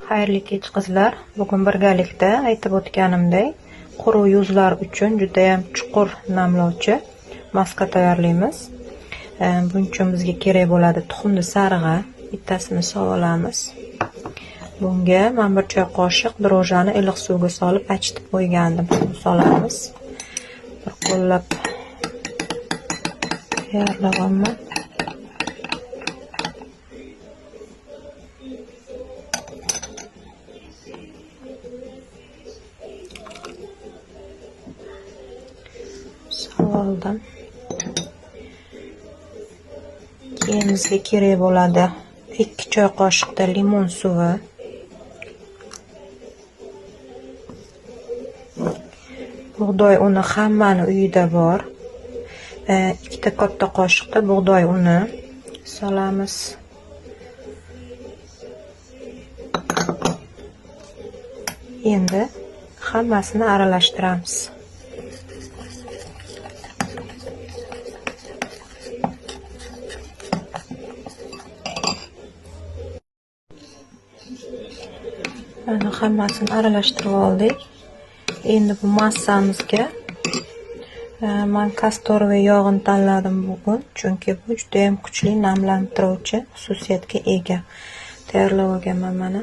Xayrli kech qizlar. Bugun birgalikda aytib o'tganimdek, quruq yuzlar uchun juda ham chuqur namlovchi maska tayyorlaymiz. Buning uchun bizga kerak bo'ladi tuxumni sarig'i, bittasini olamiz. Bunga men 1 choy qoshiq drojani iliq suvga solib achitib qo'ygandim. Solamiz. Bir qo'llab tayyorlaganman. Oldim. Keyin bizga kerak bo'ladi 2 choy qoshiqda limon suvi, bug'doy uni hammani uyida bor. 2 ta katta qoshiqda bug'doy uni solamiz. Endi hammasini aralashtiramiz. Mana hammasini aralashtirib oldik. Endi bu massamizga men kastorva yog'ini tanladim bugun, chunki bu juda ham kuchli namlantiruvchi xususiyatga ega. Tayyorlab olganman mana.